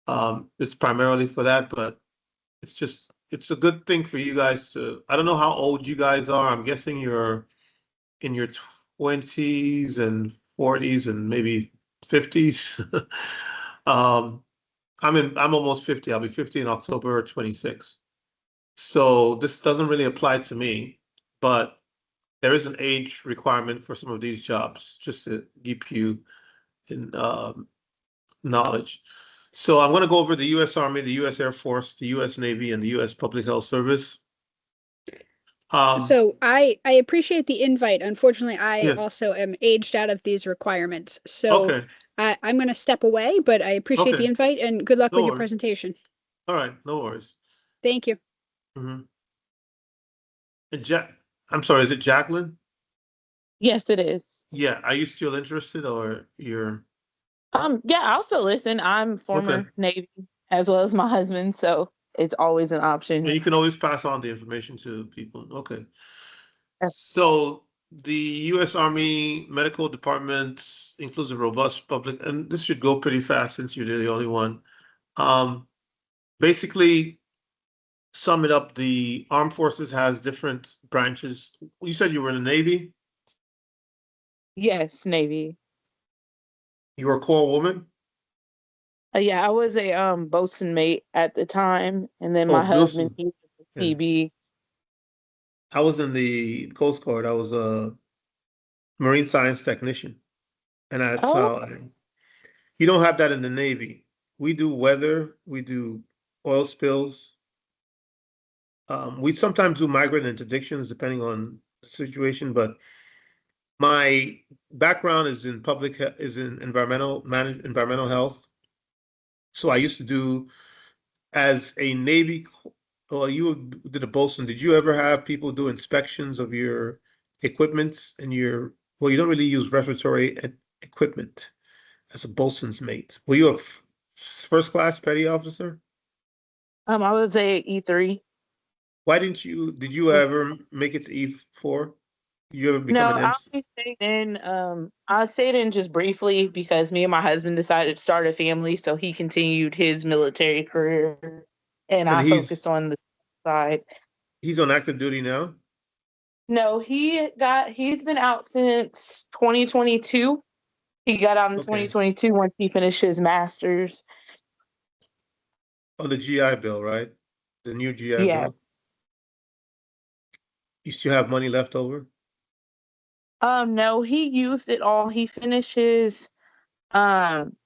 It's primarily for that, but it's a good thing for you guys to. I don't know how old you guys are. I'm guessing you're in your 20s and 40s and maybe 50s. Um, I'm almost 50. I'll be 50 in October 26th. So this doesn't really apply to me, but there is an age requirement for some of these jobs, just to keep you in knowledge. So I'm going to go over the U.S. Army, the U.S. Air Force, the U.S. Navy, and the U.S. Public Health Service. Um, So I appreciate the invite. Unfortunately, I yes. also am aged out of these requirements. So Okay. I'm going to step away, but I appreciate the Okay. invite and good luck No with your worries. presentation. All right. No worries. Thank you. Hmm. And I'm sorry. Is it Jacqueline? Yes, it is. Yeah. Are you still interested, or you're Yeah, I'll still listen. I'm okay? former Navy as well as my husband, so it's always an option. And you can always pass on the information to people. Okay. Uh, So the U.S. Army Medical Department includes a robust public, and this should go pretty fast since you're the only one. Um, Basically, sum it up, the armed forces has different branches. You said you were in the Navy. Yes, Navy. You were a Corps woman. Yeah, I was a bosun mate at the time, and then Oh, my husband Wilson. he was a Yeah. PB. I was in the Coast Guard. I was a marine science technician, and that's Oh, how you don't have that in the Navy. We do weather, we do oil spills. We sometimes do migrant interdictions depending on the situation, but my background is in is in environmental health. So I used to do as a Navy. Well, you did a bosun. Did you ever have people do inspections of your equipment and your? Well, you don't really use respiratory equipment as a bosun's mate. Were you a first class petty officer? I was a E3. Why didn't you? Did you ever make it to E4? Did you ever become an No, MC? I stayed in just briefly because me and my husband decided to start a family, so he continued his military career and And I focused on the side. he's on active duty now. No, he's been out since 2022. He got out in Okay, 2022 once he finished his master's. on the GI Bill, right? The new GI Yeah. Bill. You still have money left over? No, he used it all. He finishes um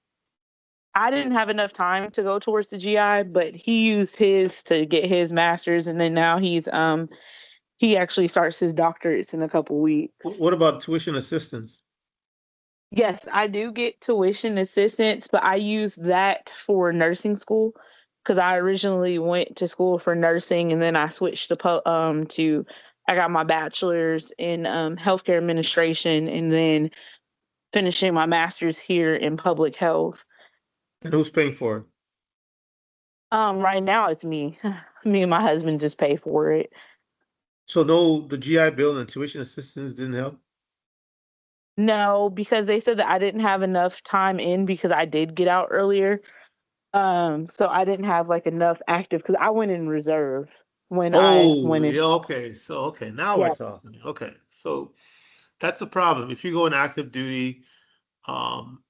I didn't have enough time to go towards the GI, but he used his to get his master's, and then now he actually starts his doctorates in a couple weeks. What about tuition assistance? Yes, I do get tuition assistance, but I use that for nursing school because I originally went to school for nursing and then I switched to I got my bachelor's in healthcare administration and then finishing my master's here in public health. And who's paying for it? Right now it's me. Me and my husband just pay for it. So no, the GI Bill and tuition assistance didn't help. No, because they said that I didn't have enough time in because I did get out earlier. So I didn't have like enough active because I went in reserve when I Oh, went in. yeah, okay. So okay, now we're Yeah. talking. Okay. So that's a problem. If you go in active duty,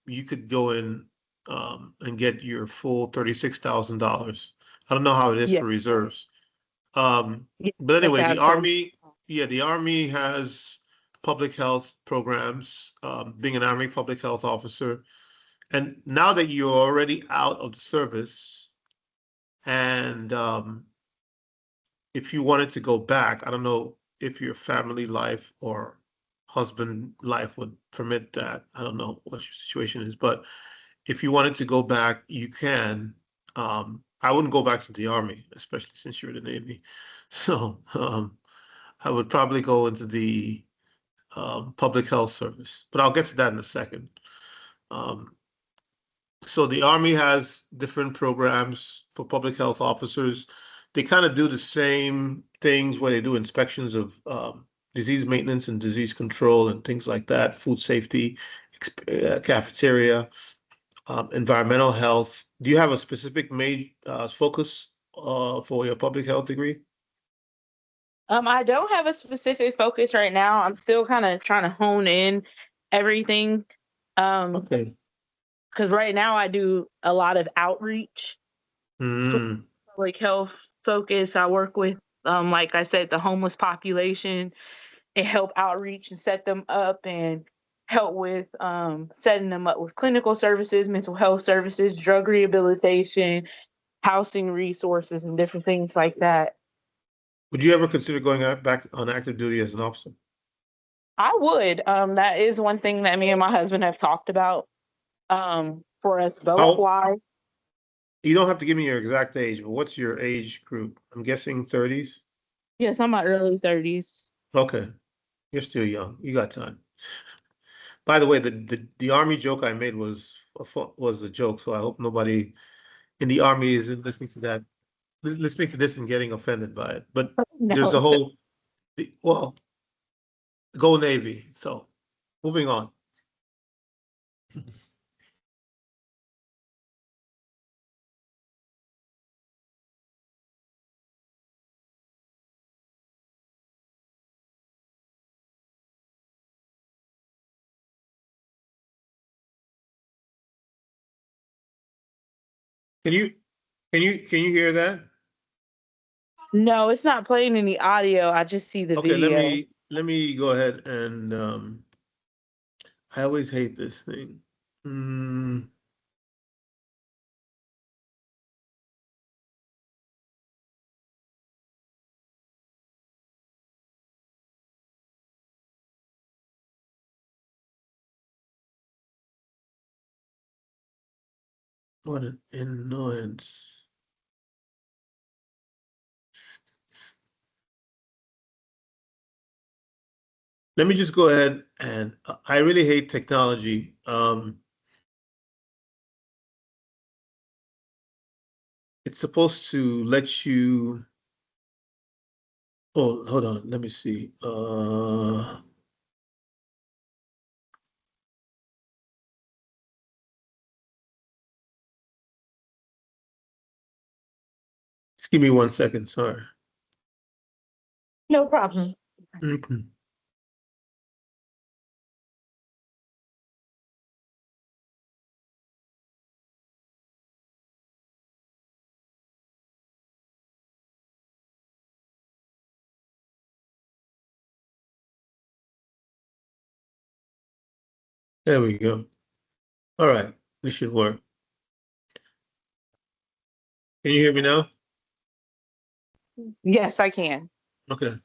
you could go in and get your full $36,000. I don't know how it is Yeah. for reserves. Um, Yeah. but Like anyway, the that. So Army, yeah, the Army has public health programs, being an Army public health officer. And now that you're already out of the service, and if you wanted to go back, I don't know if your family life or husband life would permit that. I don't know what your situation is, but if you wanted to go back, you can. I wouldn't go back to the Army, especially since you're in the Navy. So I would probably go into the public health service, but I'll get to that in a second. Um, so the Army has different programs for public health officers. They kind of do the same things where they do inspections of disease maintenance and disease control and things like that, food safety, cafeteria, environmental health. Do you have a specific focus for your public health degree? I don't have a specific focus right now. I'm still kind of trying to hone in everything. Okay. Because right now I do a lot of outreach, Mm, public health focus. I work with, like I said, the homeless population and help outreach and set them up and help with setting them up with clinical services, mental health services, drug rehabilitation, housing resources, and different things like that. would you ever consider going back on active duty as an officer? I would. That is one thing that me and my husband have talked about. For us both. How, Why? you don't have to give me your exact age, but what's your age group? I'm guessing 30s. Yes, I'm my early 30s. Okay, you're still young. You got time. By the way, the army joke I made was a joke, so I hope nobody in the army isn't listening to that, listening to this and getting offended by it. But there's No. a whole, well, go Navy. So moving on. Can you can you hear that? No, it's not playing any audio. I just see the Okay, video. let me go ahead and I always hate this thing. Mm, what an annoyance. Let me just go ahead and I really hate technology. It's supposed to let you. Oh, hold on. Let me see. Just give me 1 second. Sorry. No problem. Mhm. There we go. All right. This should work. Can you hear me now? Yes, I can. Okay.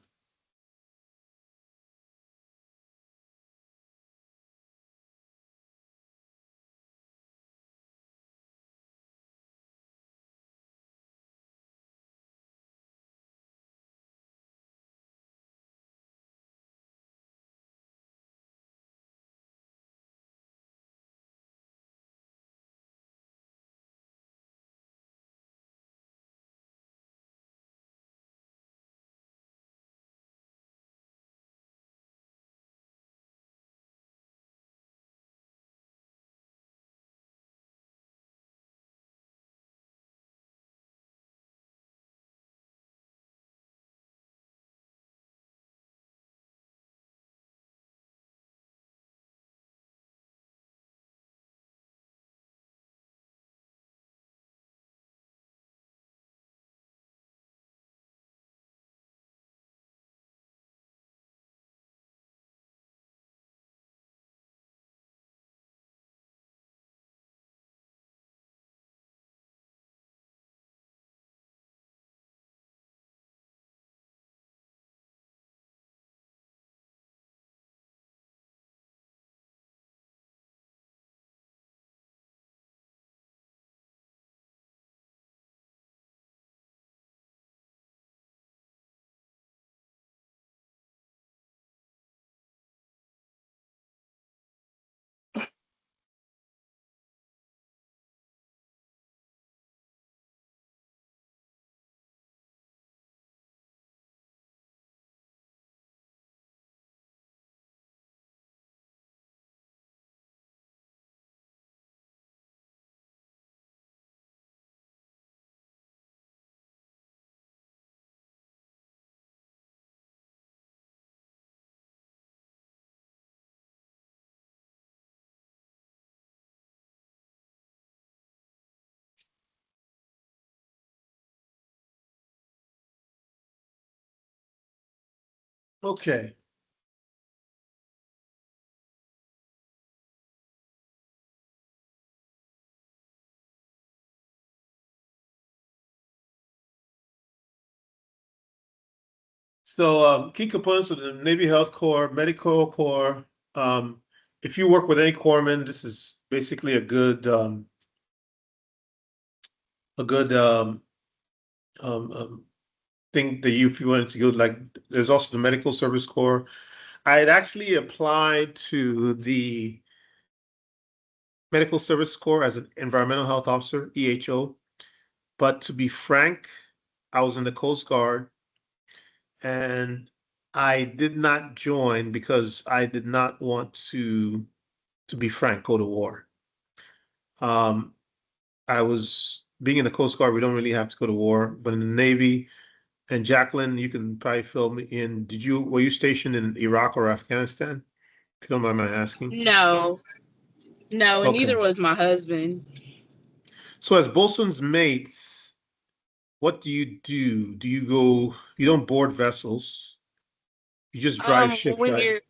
Okay. So key components of the Navy Health Corps, Medical Corps. If you work with any corpsman, this is basically a good thing that if you wanted to go. Like, there's also the Medical Service Corps. I had actually applied to the Medical Service Corps as an environmental health officer, EHO. But to be frank, I was in the Coast Guard and I did not join because I did not want to be frank, go to war. I was being in the Coast Guard, we don't really have to go to war, but in the Navy, and Jacqueline, you can probably fill me in. Were you stationed in Iraq or Afghanistan? If you don't mind my asking. No, no, and Okay. neither was my husband. So as bosun's mates, what do you do? You don't board vessels. You just drive ships, When right?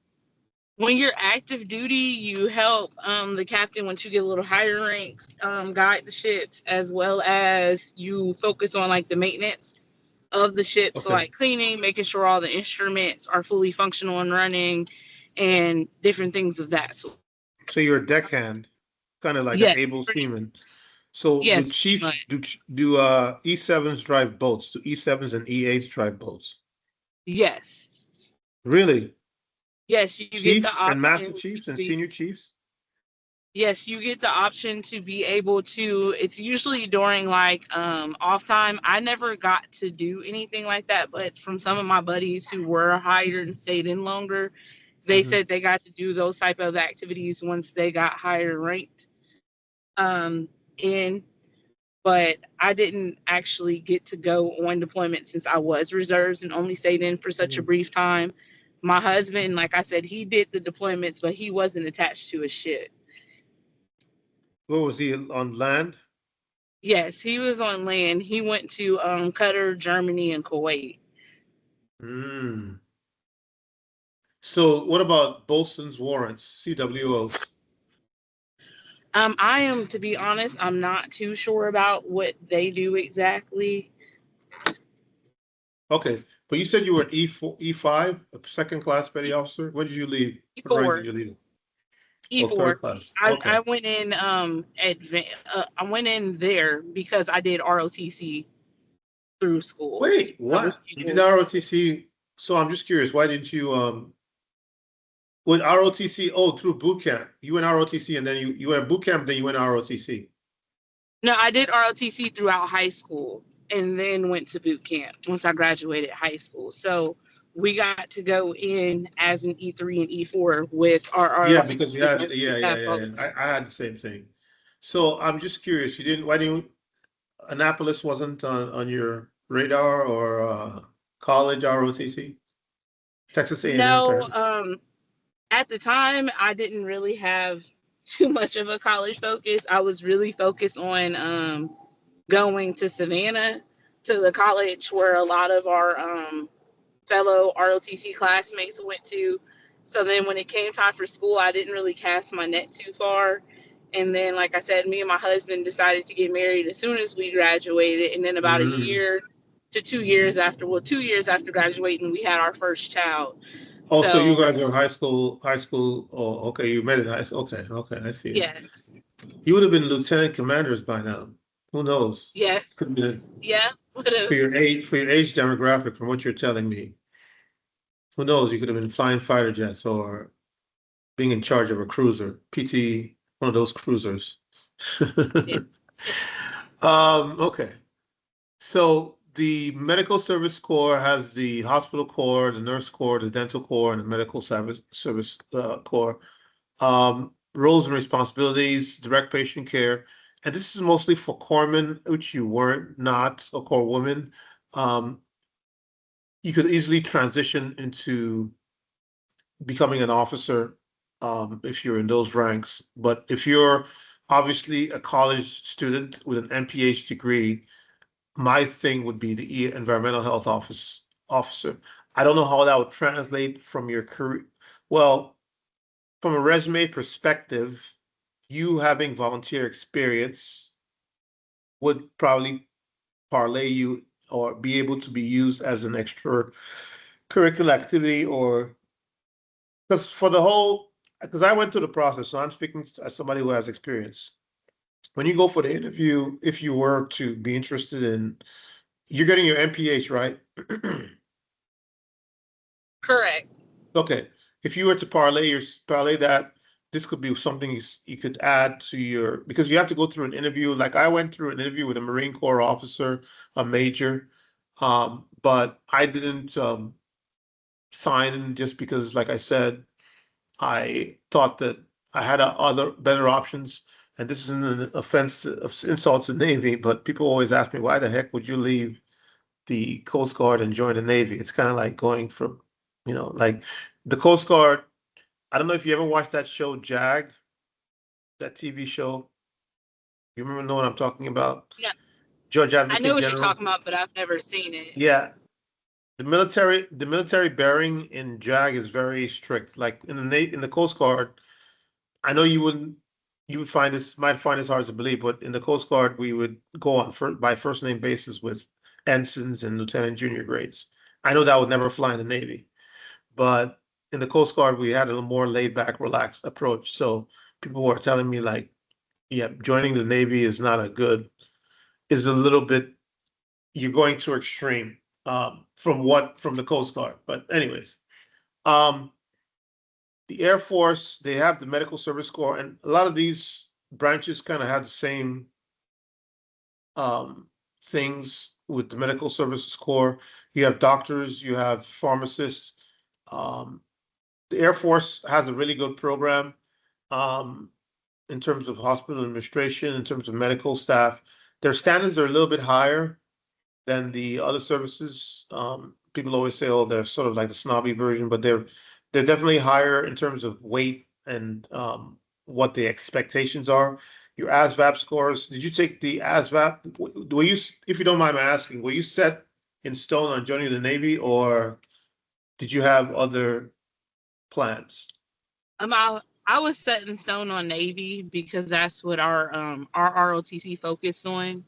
you're active duty, you help the captain once you get a little higher ranks, guide the ships, as well as you focus on like the maintenance of the ship. So Okay. like cleaning, making sure all the instruments are fully functional and running, and different things of that sort. So you're a deckhand, kind of like an Yes, able seaman. So do yes, chiefs do E7s drive boats? Do E7s and E8s drive boats? yes, Really? yes. You get the Chiefs and master option. chiefs and senior chiefs? Yes, you get the option to be able to. It's usually during like off time. I never got to do anything like that, but from some of my buddies who were hired and stayed in longer, they Mhm. said they got to do those type of activities once they got higher ranked. In But I didn't actually get to go on deployment since I was reserves and only stayed in for such a brief time. My husband, like I said, he did the deployments, but he wasn't attached to a ship. What was he on land? Yes, he was on land. He went to Qatar, Germany, and Kuwait. Mm. So what about bosun's warrants, CWOs? I am, to be honest, I'm not too sure about what they do exactly. Okay, but you said you were an E4, E5, a second class petty officer. When did you leave? What rank did E4, you leave? Oh, E4. third class. I, Okay. I went in I went in there because I did ROTC through school. Wait, I was what? You did able, ROTC. So I'm just curious, why didn't you with ROTC? Oh, through boot camp. You went ROTC and then you went boot camp, then you went ROTC. no, I did ROTC throughout high school and then went to boot camp once I graduated high school. So we got to go in as an E3 and E4 with our Yeah, ROTC. because you had I had the same thing. So I'm just curious, why didn't Annapolis wasn't on your radar or college ROTC? Texas A&M No, perhaps? at the time, I didn't really have too much of a college focus. I was really focused on going to Savannah, to the college where a lot of our fellow ROTC classmates went to. So then when it came time for school, I didn't really cast my net too far. And then, like I said, me and my husband decided to get married as soon as we graduated. And then about a Mm. year to 2 years after, well, 2 years after graduating, we had our first child. Oh, so you So, guys are high school. Oh, okay, you met in high school. Okay, I see it. yes, You would have been lieutenant commanders by now. Who knows? yes, Could be yeah, would have. for your age demographic, from what you're telling me. Who knows? You could have been flying fighter jets or being in charge of a cruiser, PT, one of those cruisers. Yeah. Okay. So the Medical Service Corps has the Hospital Corps, the Nurse Corps, the Dental Corps, and the Medical Service Corps. Roles and responsibilities, direct patient care, and this is mostly for corpsmen, which you weren't, not a corps woman. Um, you could easily transition into becoming an officer if you're in those ranks. But if you're obviously a college student with an MPH degree, my thing would be the environmental health officer. I don't know how that would translate from your career. Well, from a resume perspective, you having volunteer experience would probably parlay you or be able to be used as an extra curricular activity or because for the whole, because I went through the process, so I'm speaking as somebody who has experience. When you go for the interview, if you were to be interested in, you're getting your MPH, right? Correct. Okay. If you were to parlay that, this could be something you could add to your, because you have to go through an interview. Like I went through an interview with a Marine Corps officer, a major, but I didn't sign just because, like I said, I thought that I had other better options. And this isn't an offense of insults to the Navy, but people always ask me, why the heck would you leave the Coast Guard and join the Navy? It's kind of like going from, like the Coast Guard. I don't know if you ever watched that show, JAG, that TV show. You know what I'm talking about? Yeah, Judge I know Advocate what you're General. talking about, but I've never seen it. Yeah. The military bearing in JAG is very strict. Like in the Coast Guard, I know you would might find this hard to believe, but in the Coast Guard, we would go on by first name basis with ensigns and lieutenant junior grades. I know that would never fly in the Navy, but in the Coast Guard, we had a little more laid back, relaxed approach. So people were telling me like, yeah, joining the Navy is not is a little bit, you're going too extreme from the Coast Guard. But anyways, um, the Air Force, they have the Medical Service Corps, and a lot of these branches kind of have the same things with the Medical Services Corps. You have doctors, you have pharmacists. Um, the Air Force has a really good program um, in terms of hospital administration, in terms of medical staff. Their standards are a little bit higher than the other services. People always say, "Oh, they're sort of like the snobby version," but they're definitely higher in terms of weight and what the expectations are. Your ASVAB scores. Did you take the ASVAB? Were you, if you don't mind me asking, were you set in stone on joining the Navy, or did you have other plans? I was set in stone on Navy because that's what our ROTC focused on.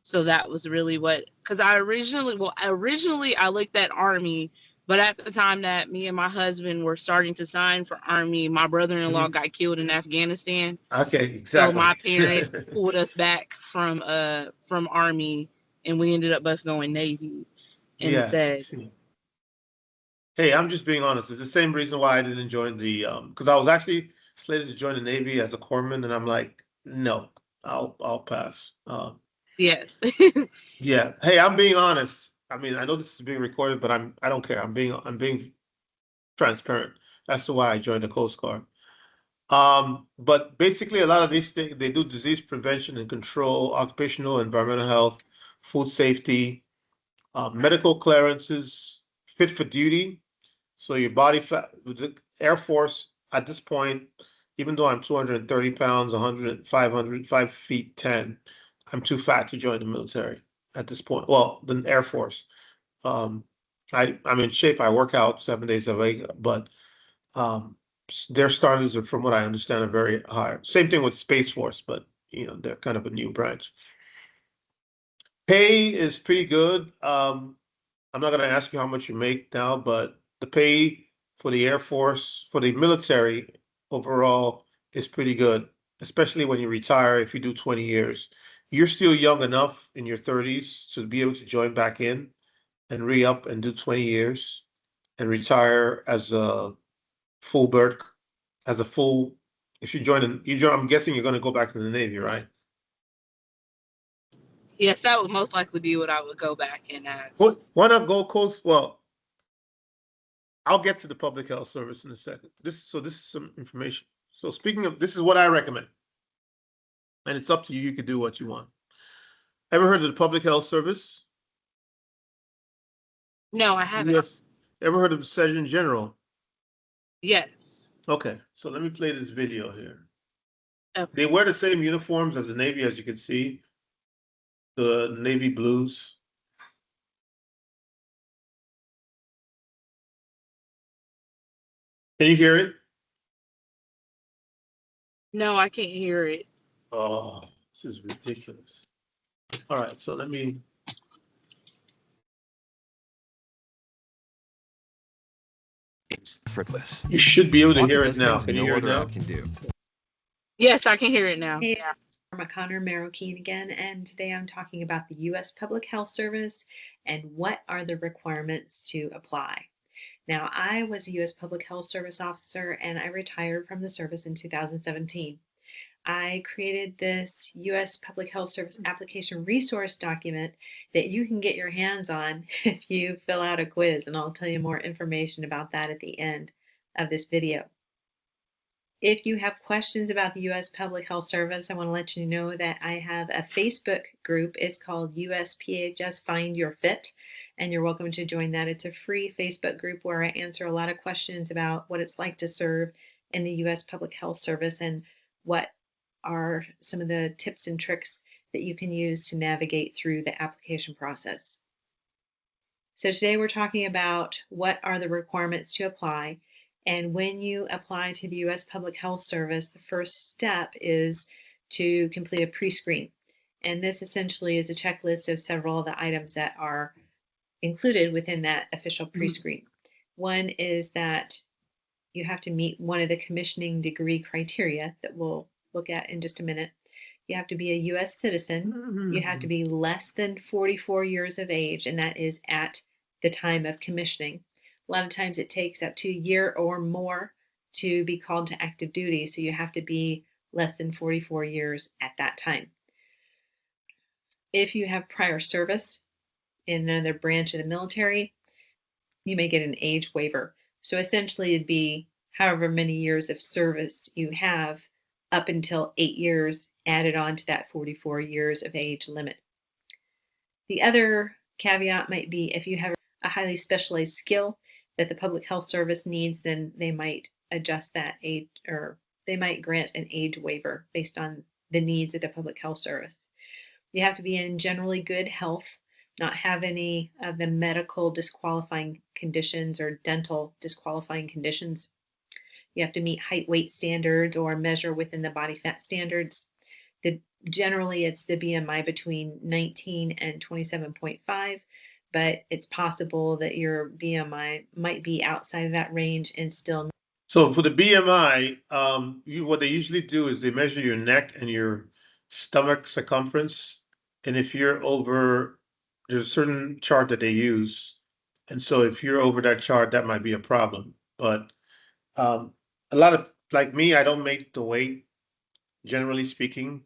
So that was really what, because originally I looked at Army, but at the time that me and my husband were starting to sign for Army, my brother-in-law got killed in Afghanistan. Okay, So exactly. my parents pulled us back from Army, and we ended up both going Navy Yeah. instead. Hey, I'm just being honest. It's the same reason why I didn't join the because I was actually slated to join the Navy as a corpsman, and I'm like, no, I'll pass. Yes. Yeah. Hey, I'm being honest. I mean, I know this is being recorded, but I don't care. I'm being transparent as to why I joined the Coast Guard. But basically, a lot of these things they do disease prevention and control, occupational environmental health, food safety, medical clearances, fit for duty. So your body fat with the Air Force at this point, even though I'm 230 pounds, 100, 500, 5 feet 10, I'm too fat to join the military at this point. Well, the Air Force. Um, I'm in shape. I work out 7 days a week, but um, their standards are, from what I understand, are very high. Same thing with Space Force, but they're kind of a new branch. Pay is pretty good. I'm not going to ask you how much you make now, but the pay for the Air Force, for the military overall is pretty good, especially when you retire if you do 20 years. You're still young enough in your 30s to be able to join back in and re-up and do 20 years and retire as a full bird, as a full, if I'm guessing you're going to go back to the Navy, right? Yes, that would most likely be what I would go back in as. Why not Gold Coast? Well, I'll get to the public health service in a second. This is some information. So speaking of, this is what I recommend, and it's up to you. You can do what you want. Ever heard of the public health service? No, I haven't. Yes. Ever heard of the Surgeon General? Yes. Okay, so let me play this video here. Okay. They wear the same uniforms as the Navy, as you can see, the Navy blues. Can you hear it? No, I can't hear it. Oh, this is ridiculous. All right, so let me. It's effortless. You should be able to Wanda hear it does now. things Can you no hear it other now? app can do. Yes, I can hear it now. Hey, it's Norma Connor Marroquin again, and today I'm talking about the U.S. Public Health Service and what are the requirements to apply. Now, I was a U.S. Public Health Service officer and I retired from the service in 2017. I created this U.S. Public Health Service application resource document that you can get your hands on if you fill out a quiz, and I'll tell you more information about that at the end of this video. If you have questions about the U.S. Public Health Service, I want to let you know that I have a Facebook group. It's called USPHS Find Your Fit, and you're welcome to join that. It's a free Facebook group where I answer a lot of questions about what it's like to serve in the U.S. Public Health Service and what are some of the tips and tricks that you can use to navigate through the application process. So today we're talking about what are the requirements to apply. And when you apply to the U.S. Public Health Service, the first step is to complete a pre-screen. And this essentially is a checklist of several of the items that are included within that official pre-screen. One is that you have to meet one of the commissioning degree criteria that we'll look at in just a minute. You have to be a U.S. citizen. You have to be less than 44 years of age, and that is at the time of commissioning. A lot of times it takes up to a year or more to be called to active duty, so you have to be less than 44 years at that time. If you have prior service in another branch of the military, you may get an age waiver. So essentially it'd be however many years of service you have up until 8 years added on to that 44 years of age limit. The other caveat might be if you have a highly specialized skill that the Public Health Service needs, then they might adjust that age, or they might grant an age waiver based on the needs of the Public Health Service. You have to be in generally good health, not have any of the medical disqualifying conditions or dental disqualifying conditions. You have to meet height weight standards or measure within the body fat standards. Generally, it's the BMI between 19 and 27.5, but it's possible that your BMI might be outside of that range and still. So for the BMI, what they usually do is they measure your neck and your stomach circumference. And if you're over, there's a certain chart that they use. And so if you're over that chart, that might be a problem. But a lot of, like me, I don't make the weight, generally speaking.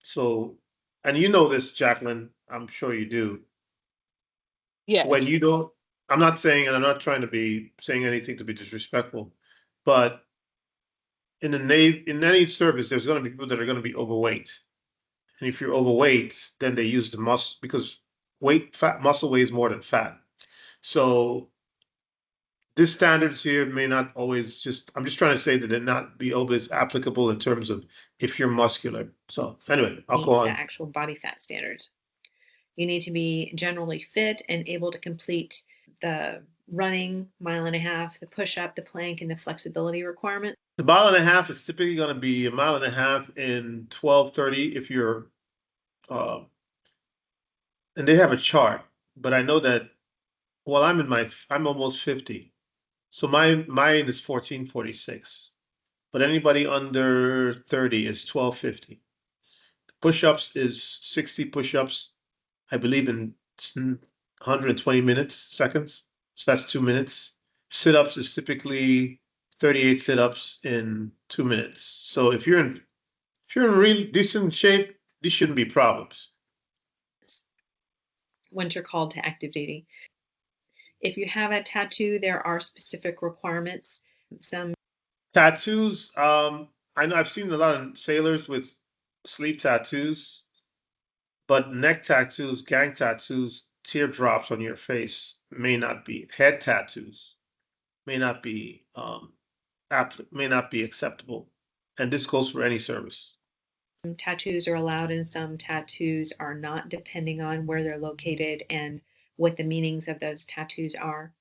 So, and you know this, Jacqueline, I'm sure you do. Yes. When you don't, I'm not saying, and I'm not trying to be saying anything to be disrespectful, but in the Navy, in any service, there's going to be people that are going to be overweight. And if you're overweight, then they use the muscle, because muscle weighs more than fat. So this standards here may not always I'm just trying to say that they're not be always applicable in terms of if you're muscular. So anyway, I'll go on. The actual body fat standards. You need to be generally fit and able to complete the running 1.5 miles, the push-up, the plank, and the flexibility requirement. The 1.5 miles is typically going to be 1.5 miles in 12:30 if you're, and they have a chart, but I know that, well, I'm almost 50. So mine is 14:46, but anybody under 30 is 12:50. Push-ups is 60 push-ups, I believe, in 120 seconds. So that's 2 minutes. Sit-ups is typically 38 sit-ups in 2 minutes. So if you're in really decent shape, these shouldn't be problems. Once you're called to active duty. If you have a tattoo, there are specific requirements. Some tattoos, I know I've seen a lot of sailors with sleeve tattoos, but neck tattoos, gang tattoos, teardrops on your face may not be. Head tattoos may not be acceptable, and this goes for any service. tattoos are allowed and some tattoos are not, depending on where they're located and what the meanings of those tattoos are.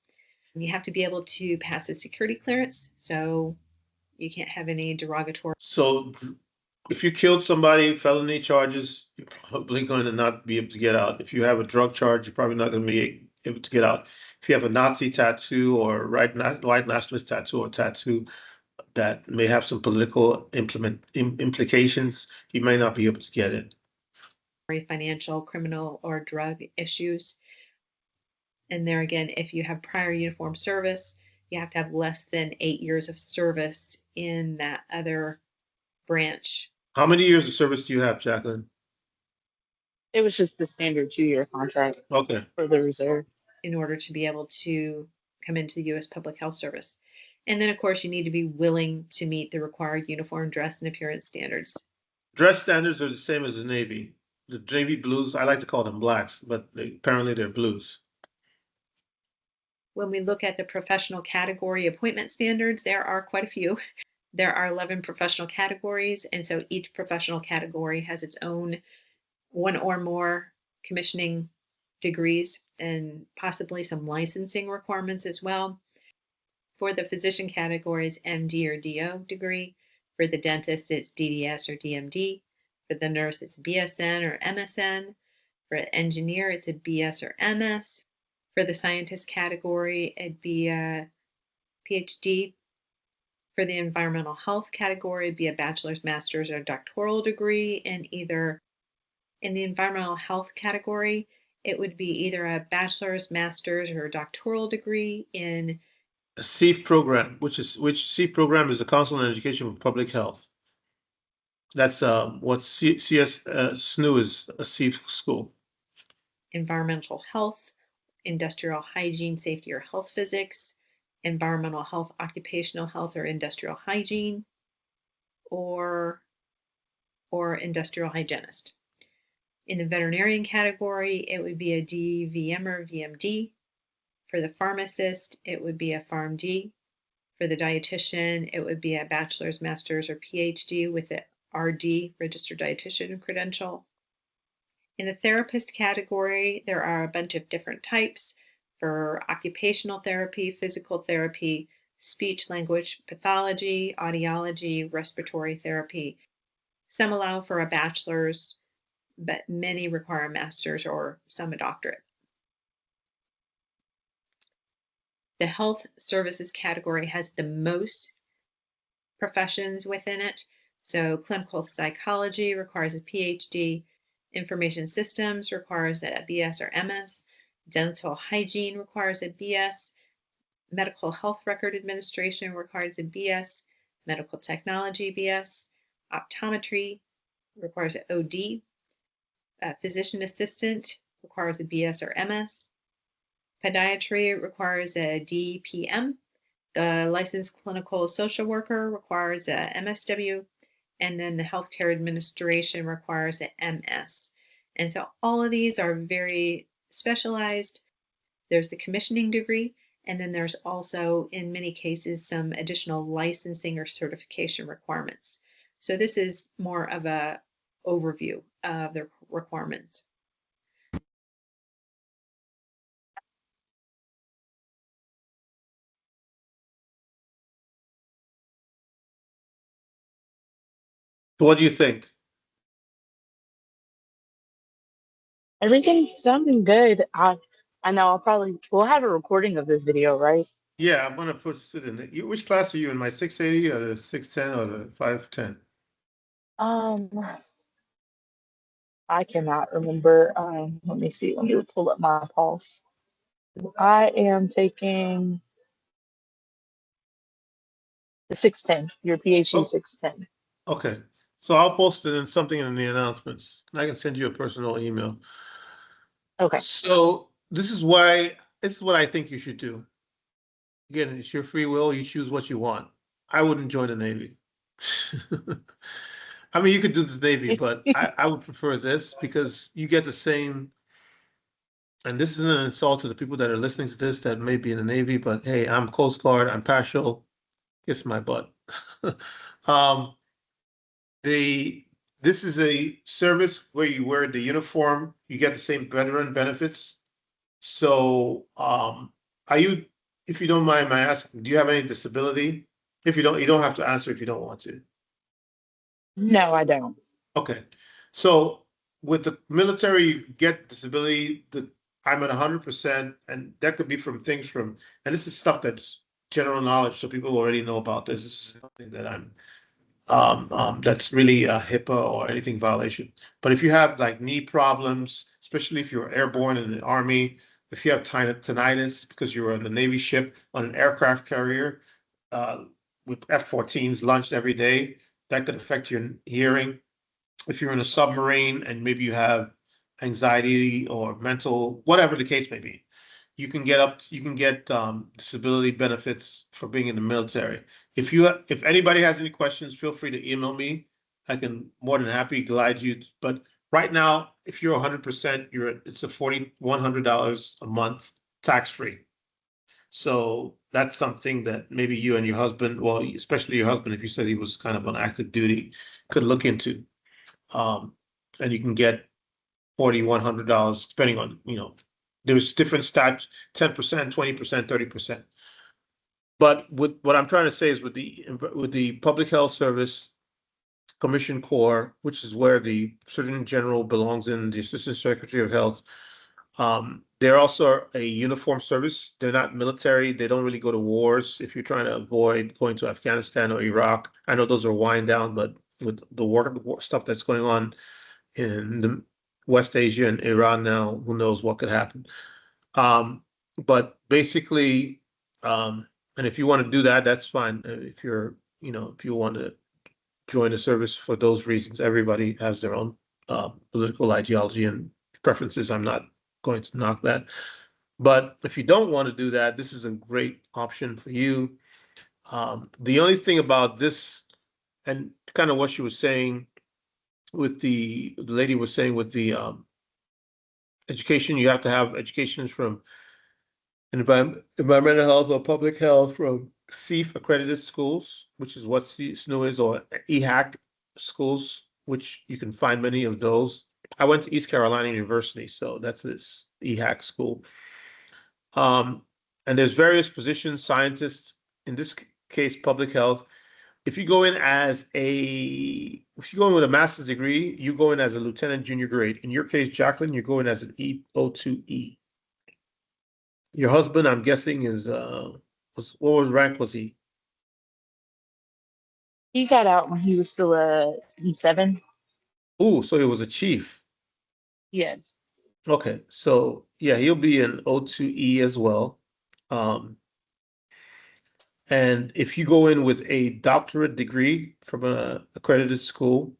You have to be able to pass a security clearance, so you can't have any derogatory. So if you killed somebody, felony charges, you're probably going to not be able to get out. If you have a drug charge, you're probably not going to be able to get out. If you have a Nazi tattoo or white nationalist tattoo or tattoo that may have some political implications, you may not be able to get it. Financial, criminal, or drug issues. And there again, if you have prior uniform service, you have to have less than 8 years of service in that other branch. How many years of service do you have, Jacqueline? It was just the standard 2-year contract Okay. for the reserve. In order to be able to come into the U.S. Public Health Service. And then, of course, you need to be willing to meet the required uniform dress and appearance standards. Dress standards are the same as the Navy. The Navy blues, I like to call them blacks, but apparently they're blues. When we look at the professional category appointment standards, there are quite a few. There are 11 professional categories, and so each professional category has its own one or more commissioning degrees and possibly some licensing requirements as well. For the physician categories, MD or DO degree. For the dentist, it's DDS or DMD. For the nurse, it's BSN or MSN. For an engineer, it's a BS or MS. For the scientist category, it'd be a PhD. For the environmental health category, it'd be a bachelor's, master's, or doctoral degree in either. In the environmental health category, it would be either a bachelor's, master's, or a doctoral degree in a CEEF program, which CEEF program is the Council on Education for Public Health. That's what SNU is, a CEEF school. Environmental health, industrial hygiene, safety, or health physics, environmental health, occupational health, or industrial hygiene, or industrial hygienist. In the veterinarian category, it would be a DVM or VMD. For the pharmacist, it would be a PharmD. For the dietitian, it would be a bachelor's, master's, or PhD with an RD, registered dietitian credential. In the therapist category, there are a bunch of different types for occupational therapy, physical therapy, speech language pathology, audiology, respiratory therapy. Some allow for a bachelor's, but many require a master's or some a doctorate. The health services category has the most professions within it. So clinical psychology requires a PhD. Information systems requires a BS or MS. Dental hygiene requires a BS. Medical health record administration requires a BS. Medical technology BS. Optometry requires an OD. Physician assistant requires a BS or MS. Podiatry requires a DPM. The licensed clinical social worker requires a MSW, and then the healthcare administration requires an MS. And so all of these are very specialized. There's the commissioning degree, and then there's also, in many cases, some additional licensing or certification requirements. So this is more of an overview of the requirements. So what do you think? Everything's sounding good. I know we'll have a recording of this video, right? Yeah, I'm gonna put it in. Which class are you in? My 680 or the 610 or the 510? I cannot remember. Let me see. Let me pull up my pulse. I am taking the 610, your PhD 610. Okay. So I'll post it in something in the announcements, and I can send you a personal email. Okay. So this is what I think you should do. Again, it's your free will. You choose what you want. I wouldn't join the Navy. I mean, you could do the Navy, but I would prefer this because you get the same. And this isn't an insult to the people that are listening to this that may be in the Navy, but hey, I'm Coast Guard. I'm partial. Kiss my butt. This is a service where you wear the uniform. You get the same veteran benefits. So, are you if you don't mind my asking, do you have any disability? If you don't have to answer if you don't want to. No, I don't. Okay, so with the military, you get disability, I'm at 100%, and that could be from things from, and this is stuff that's general knowledge, so people already know about this. This is something that that's really a HIPAA or anything violation. But if you have like knee problems, especially if you're airborne in the Army, if you have tinnitus because you're on a Navy ship on an aircraft carrier with F-14s launched every day, that could affect your hearing. If you're in a submarine and maybe you have anxiety or mental, whatever the case may be, you can get disability benefits for being in the military. If anybody has any questions, feel free to email me. I can more than happy guide you. But right now, if you're 100%, it's a $4,100 a month tax free. So that's something that maybe you and your husband, well, especially your husband, if you said he was kind of on active duty, could look into. And you can get $4,100 depending on, there's different stats, 10%, 20%, 30%. But what I'm trying to say is with the Public Health Service Commission Corps, which is where the Surgeon General belongs in, the Assistant Secretary of Health, they're also a uniform service. They're not military. They don't really go to wars. If you're trying to avoid going to Afghanistan or Iraq, I know those are wind down, but with the war stuff that's going on in the West Asia and Iran now, who knows what could happen. But basically, and if you want to do that, that's fine. If if you want to join the service for those reasons, everybody has their own political ideology and preferences. I'm not going to knock that. But if you don't want to do that, this is a great option for you. The only thing about this, and kind of what she was saying with the lady was saying with the education, you have to have educations from environmental health or public health from CEF accredited schools, which is what SNU is, or EHAC schools, which you can find many of those. I went to East Carolina University, so that's this EHAC school. And there's various positions, scientists, in this case, public health. If you go in with a master's degree, you go in as a lieutenant junior grade. In your case, Jacqueline, you go in as an E02E. Your husband, I'm guessing, what rank was he? He got out when he was still a E7. Oh, so he was a chief. Yes. Okay, so yeah, he'll be an O2E as well. And if you go in with a doctorate degree from an accredited school,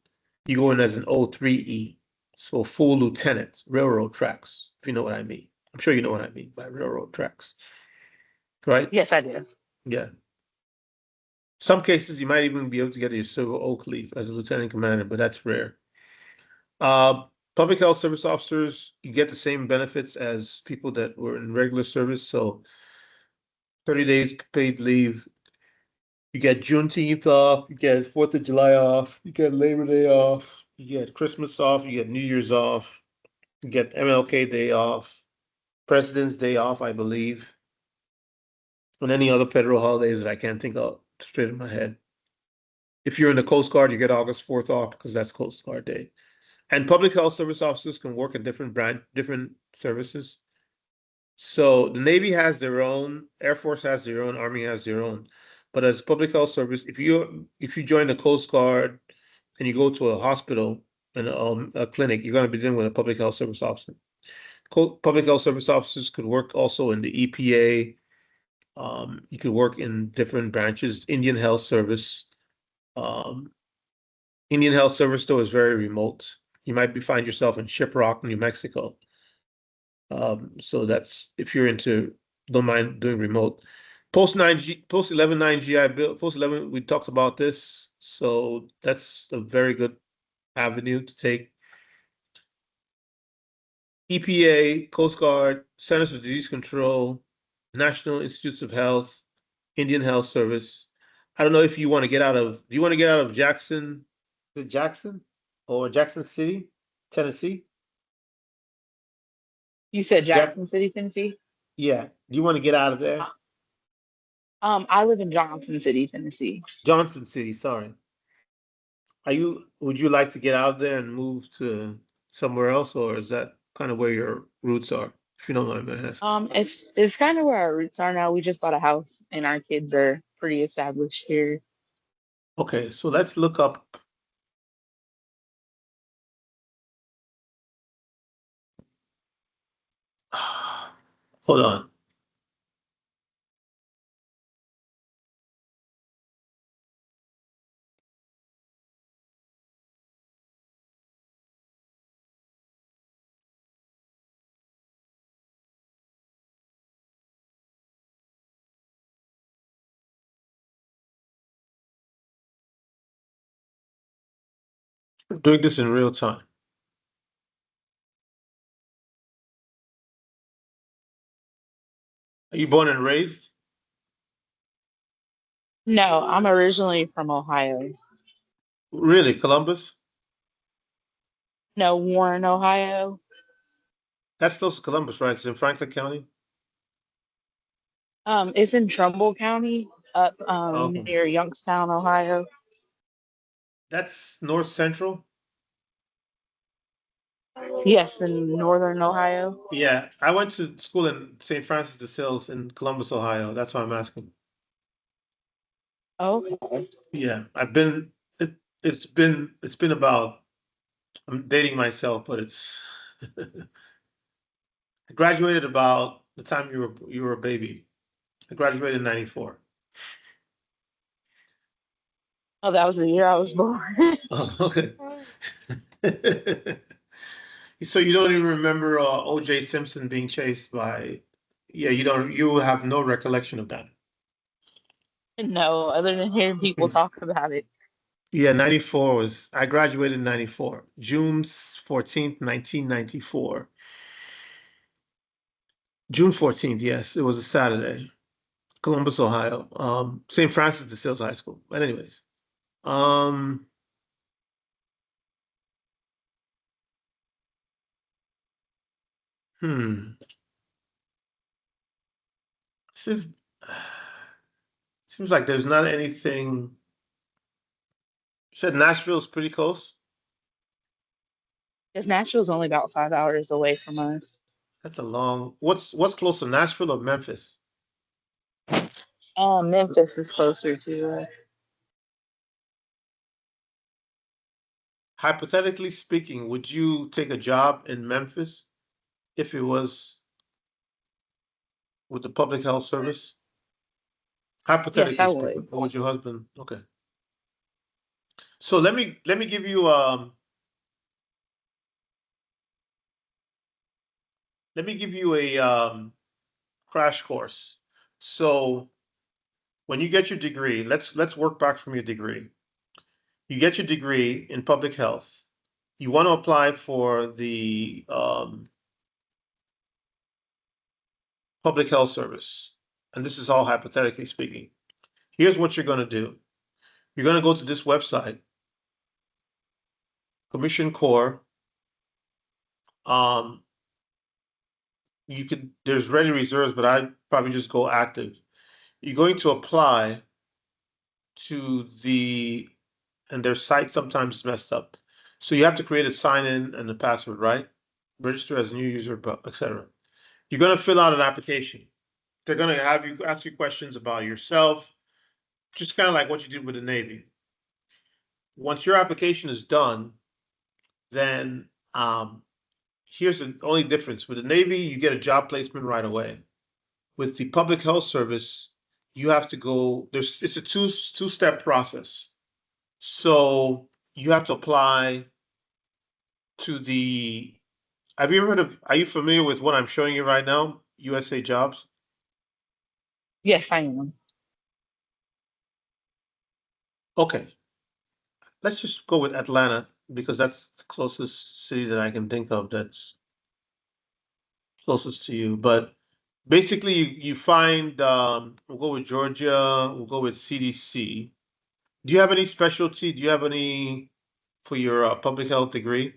you go in as an O3E, so full lieutenant, railroad tracks, if you know what I mean. I'm sure you know what I mean by railroad tracks, right? Yes, I do. Yeah. Some cases you might even be able to get your silver oak leaf as a lieutenant commander, but that's rare. Public health service officers, you get the same benefits as people that were in regular service. So 30 days paid leave. You get Juneteenth off, you get 4th of July off, you get Labor Day off, you get Christmas off, you get New Year's off, you get MLK Day off, President's Day off, I believe, and any other federal holidays that I can't think of straight in my head. If you're in the Coast Guard, you get August 4th off because that's Coast Guard Day. And public health service officers can work in different services. So the Navy has their own, Air Force has their own, Army has their own. But as public health service, if you join the Coast Guard and you go to a hospital and a clinic, you're going to be dealing with a public health service officer. Public health service officers could work also in the EPA. You could work in different branches. Indian Health Service. Indian Health Service, though, is very remote. You might find yourself in Shiprock, New Mexico. So that's if you're don't mind doing remote. Post 11 9GI Bill, post 11, we talked about this. So that's a very good avenue to take. EPA, Coast Guard, Centers for Disease Control, National Institutes of Health, Indian Health Service. I don't know if you want to get out of, do you want to get out of Jackson? Is it Jackson or Jackson City, Tennessee? You said Jackson City, Tennessee? Yeah. Do you want to get out of there? I live in Johnson City, Tennessee. Johnson City, sorry. Would you like to get out there and move to somewhere else, or is that kind of where your roots are? If you don't mind me asking. It's kind of where our roots are now. We just bought a house, and our kids are pretty established here. Okay, so let's look up. Hold on. I'm doing this in real time. Are you born and raised? No, I'm originally from Ohio. Really, Columbus? No, Warren, Ohio. That's close to Columbus, right? It's in Franklin County. It's in Trumbull County, up Okay. near Youngstown, Ohio. That's North Central. Yes, in northern Ohio. Yeah, I went to school in St. Francis de Sales in Columbus, Ohio. That's why I'm asking. Okay. Yeah, I've been. It's been about. I'm dating myself, but it's. I graduated about the time you were a baby. I graduated in '94. Oh, that was the year I was born. Oh, okay. So you don't even remember O.J. Simpson being chased by? Yeah, you don't. You have no recollection of that. No, other than hearing people talk about it. Yeah, 94 was, I graduated in 94, June 14th, 1994. June 14th, yes, it was a Saturday, Columbus, Ohio, St. Francis de Sales High School. But anyways, um, hmm, this is, seems like there's not anything. You said Nashville's pretty close. Because Nashville's only about 5 hours away from us. That's a long. What's closer, Nashville or Memphis? Memphis is closer to us. Hypothetically speaking, would you take a job in Memphis if it was with the public health service? Yes, Hypothetically I speaking, would. or would your husband? Okay. So let me give you a crash course. So when you get your degree, let's work back from your degree. You get your degree in public health. You want to apply for the public health service, and this is all hypothetically speaking. Here's what you're going to do. You're going to go to this website, Commission Corps. Um, there's ready reserves, but I probably just go active. You're going to apply to and their site sometimes is messed up. So you have to create a sign in and a password, right? Register as a new user, etc. You're going to fill out an application. They're going to have you ask you questions about yourself, just kind of like what you did with the Navy. Once your application is done, then here's the only difference. With the Navy, you get a job placement right away. With the public health service, you have to go, it's a two-step process. So you have to apply to have you ever are you familiar with what I'm showing you right now? USA Jobs? Yes, I am. Okay. Let's just go with Atlanta because that's the closest city that I can think of that's closest to you. But basically, you find, we'll go with Georgia, we'll go with CDC. Do you have any specialty? Do you have any for your public health degree?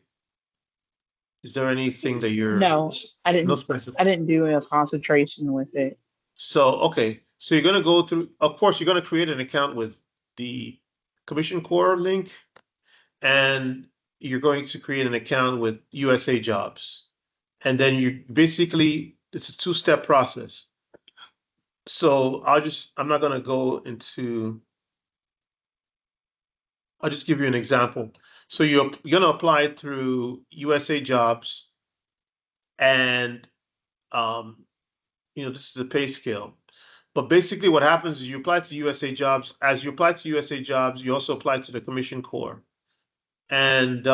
Is there anything that you're No, I no didn't. specialty? I didn't do a concentration with it. So, okay. So you're going to go through, of course, you're going to create an account with the Commission Corps link, and you're going to create an account with USA Jobs. And then you basically, it's a two-step process. So I'm not going to go into, I'll just give you an example. So you're going to apply through USA Jobs, and this is a pay scale. But basically what happens is you apply to USA Jobs. As you apply to USA Jobs, you also apply to the Commission Corps. And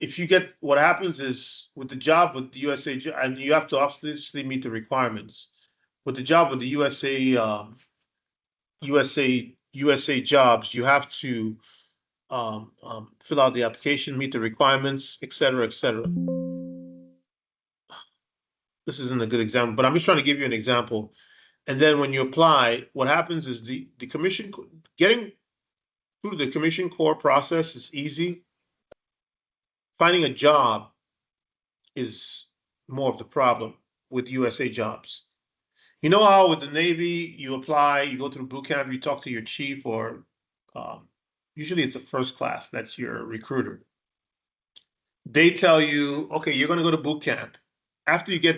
if you get, what happens is with the job with the USA, and you have to obviously meet the requirements. With the job with the USA Jobs, you have to fill out the application, meet the requirements, et cetera, et cetera. This isn't a good example, but I'm just trying to give you an example. And then when you apply, what happens is the commission, getting through the Commission Corps process is easy. Finding a job is more of the problem with USA Jobs. You know how with the Navy, you apply, you go through boot camp, you talk to your chief, or usually it's the first class, that's your recruiter. They tell you, okay, you're going to go to boot camp. After you go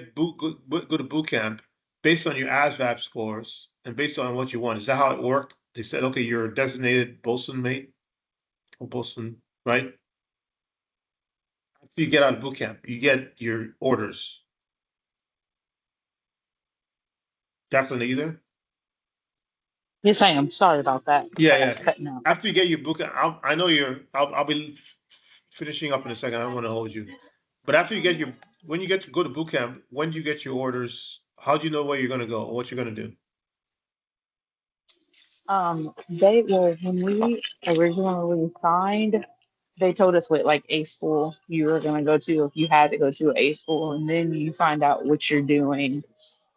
to boot camp, based on your ASVAB scores and based on what you want, is that how it worked? They said, okay, you're a designated bosun mate or bosun, right? After you get out of boot camp, you get your orders. Jacqueline, are you there? Yes, I am. Sorry about that. Yeah. Cutting out. After you get your boot camp, I know I'll be finishing up in a second. I don't want to hold you. But after you get when you get to go to boot camp, when do you get your orders? How do you know where you're going to go or what you're going to do? When we originally signed, they told us what like A school you were gonna go to if you had to go to a school, and then you find out what you're doing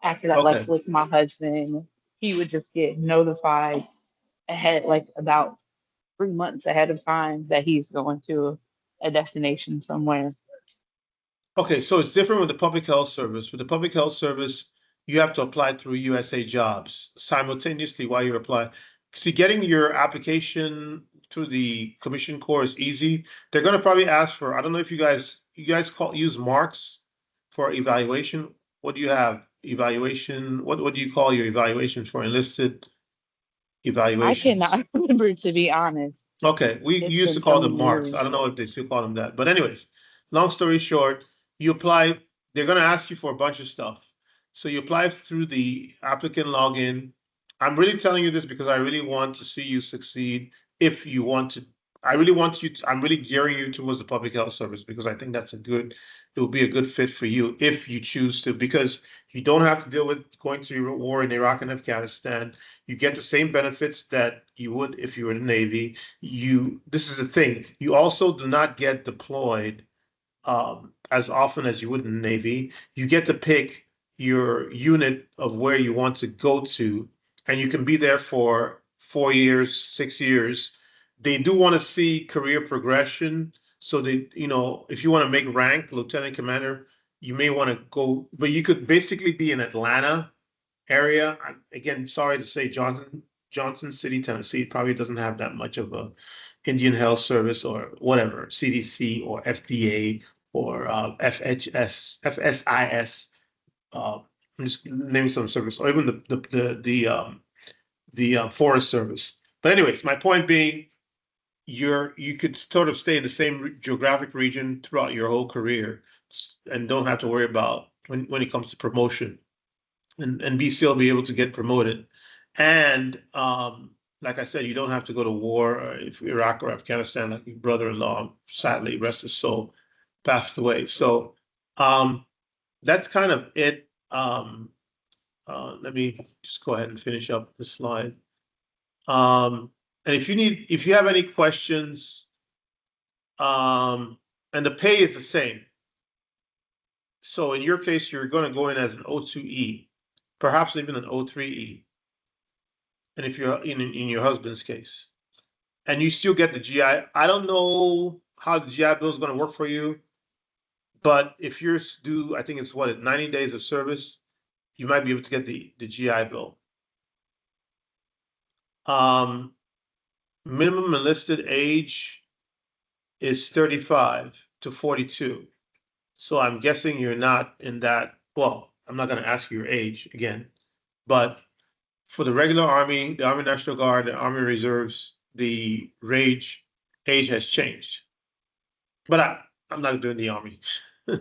after that. Okay. Like with my husband, he would just get notified ahead, like about 3 months ahead of time, that he's going to a destination somewhere. Okay, so it's different with the public health service. With the public health service, you have to apply through USA Jobs simultaneously while you're applying. See, getting your application to the Commission Corps is easy. They're going to probably ask for, I don't know if you guys use marks for evaluation. What do you have? Evaluation, what do you call your evaluation for enlisted evaluations? I cannot remember, to be honest. Okay, we It's used to been call so them marks. years. I don't know if they still call them that. But anyways, long story short, you apply, they're going to ask you for a bunch of stuff. So you apply through the applicant login. I'm really telling you this because I really want to see you succeed. If you want to, I really want you to, I'm really gearing you towards the public health service because I think that's it will be a good fit for you if you choose to, because you don't have to deal with going to war in Iraq and Afghanistan. You get the same benefits that you would if you were in the Navy. This is the thing, you also do not get deployed as often as you would in the Navy. You get to pick your unit of where you want to go to, and you can be there for 4 years, 6 years. They do want to see career progression. So if you want to make rank lieutenant commander, you may want to go, but you could basically be in Atlanta area. Again, sorry to say, Johnson City, Tennessee probably doesn't have that much of a Indian Health Service or whatever, CDC or FDA or FSIS. I'm just naming some service, or even the Forest Service. But anyways, my point being, you could sort of stay in the same geographic region throughout your whole career and don't have to worry about when it comes to promotion, and still be able to get promoted. And like I said, you don't have to go to war if Iraq or Afghanistan, like your brother-in-law, sadly, rest his soul, passed away. So that's kind of it. Let me just go ahead and finish up the slide. And if you have any questions, and the pay is the same. So in your case, you're going to go in as an O2E, perhaps even an O3E. And if you're in your husband's case, and you still get the GI, I don't know how the GI Bill is going to work for you, but if yours do, I think it's 90 days of service, you might be able to get the GI Bill. Minimum enlisted age is 35 to 42. So I'm guessing you're not in that. Well, I'm not going to ask you your age again, but for the regular Army, the Army National Guard, the Army Reserves, the age has changed. But I'm not doing the Army. I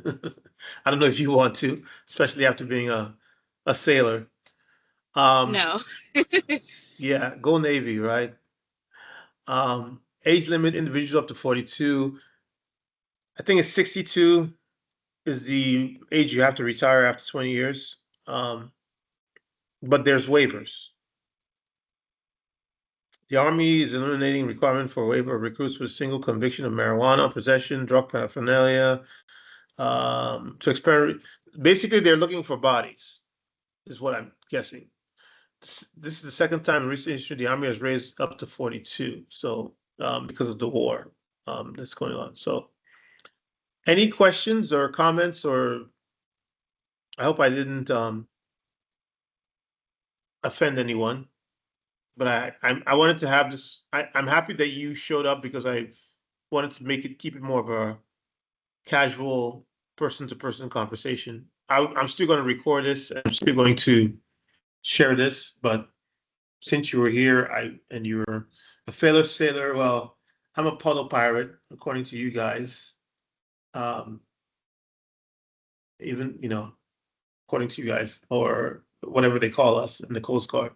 don't know if you want to, especially after being a sailor. No. Yeah, go Navy, right? Age limit individuals up to 42. I think it's 62 is the age you have to retire after 20 years. But there's waivers. The Army is eliminating requirement for waiver of recruits with single conviction of marijuana possession, drug paraphernalia. To experiment, basically, they're looking for bodies, is what I'm guessing. This is the second time in recent history the Army has raised up to 42. So because of the war that's going on. So any questions or comments, or I hope I didn't offend anyone, but I wanted to have this. I'm happy that you showed up because I wanted to keep it more of a casual person-to-person conversation. I'm still going to record this. I'm still going to share this, but since you were here, and you're a fellow sailor, well, I'm a puddle pirate, according to you guys. Even, according to you guys, or whatever they call us in the Coast Guard.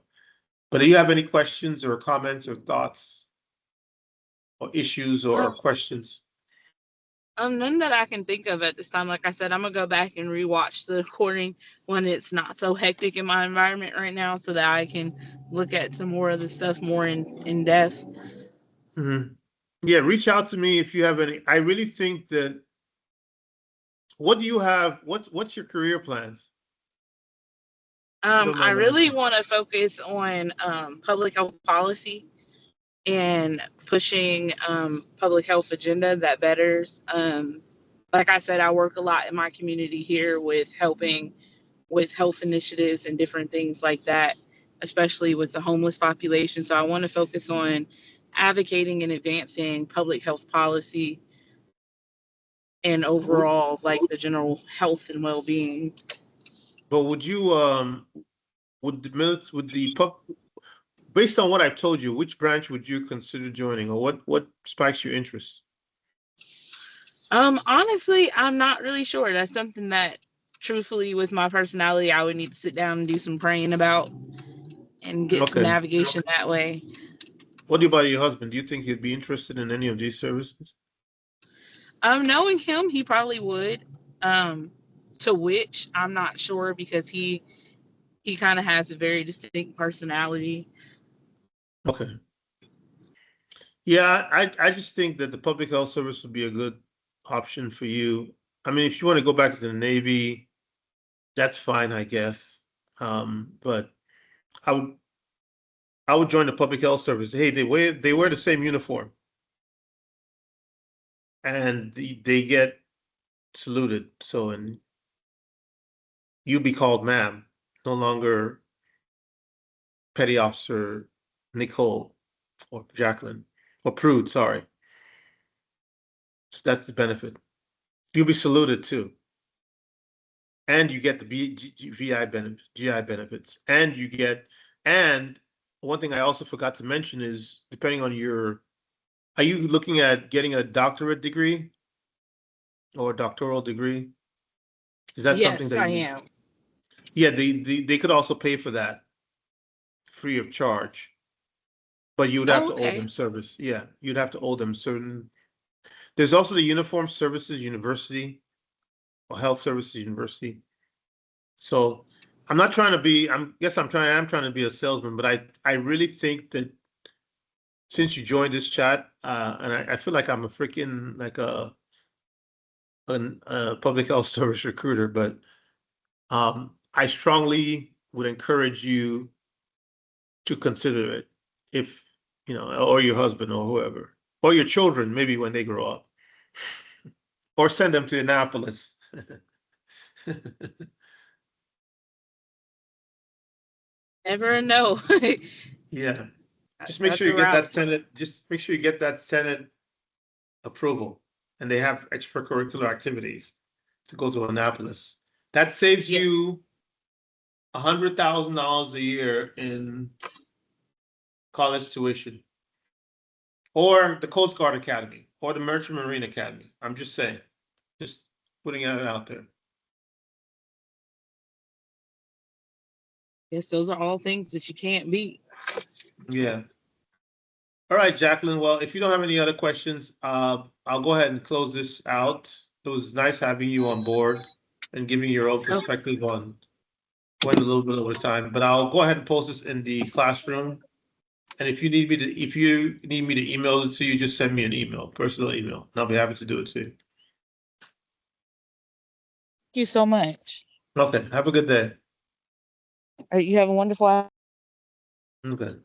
But do you have any questions or comments or thoughts or issues or questions? None that I can think of at this time. Like I said, I'm gonna go back and rewatch the recording when it's not so hectic in my environment right now, so that I can look at some more of the stuff more in depth. Mm-hmm. Yeah, reach out to me if you have any. I really think that. What do you have? What's your career plans? I really want to focus on public health policy and pushing public health agenda that betters. Like I said, I work a lot in my community here with helping with health initiatives and different things like that, especially with the homeless population. So I want to focus on advocating and advancing public health policy and overall, like the general health and well-being. But would you based on what I've told you, which branch would you consider joining, or what spikes your interest? Honestly, I'm not really sure. That's something that, truthfully, with my personality, I would need to sit down and do some praying about and get some navigation that way. What about your husband? Do you think he'd be interested in any of these services? Knowing him, he probably would. To which I'm not sure, because he kind of has a very distinct personality. Okay. Yeah, I just think that the public health service would be a good option for you. I mean, if you want to go back to the Navy, that's fine, I guess. But I would join the public health service. Hey, they wear the same uniform, and they get saluted. So, and you be called ma'am, no longer Petty Officer Nicole or Jacqueline or Prude. Sorry. So that's the benefit. You'll be saluted too. And you get the GI benefits, and you get, and one thing I also forgot to mention is, depending on are you looking at getting a doctorate degree or a doctoral degree? Is that something that I am. Yeah, they could also pay for that free of charge, but you would have to owe them service. Yeah, you'd have to owe them certain. There's also the Uniformed Services University, or Health Services University. So I'm not trying to be. I'm trying to be a salesman, but I really think that since you joined this chat, and I feel like I'm a freaking like a public health service recruiter, but I strongly would encourage you to consider it, if or your husband or whoever, or your children, maybe when they grow up, or send them to Annapolis. Never know. Yeah. Just make That's sure you the get that route. Senate, just make sure you get that Senate approval. And they have extracurricular activities to go to Annapolis. That saves Yes. you $100,000 a year in college tuition. Or the Coast Guard Academy, or the Merchant Marine Academy. I'm just saying, just putting it out there. Yes, those are all things that you can't beat. Yeah. All right, Jacqueline. Well, if you don't have any other questions, I'll go ahead and close this out. It was nice having you on board and giving your own perspective on. Went a little bit over time, but I'll go ahead and post this in the classroom. And if you need me to email it to you, just send me an email, personal email, and I'll be happy to do it too. Thank you so much. Okay. Have a good day. You have a wonderful Okay.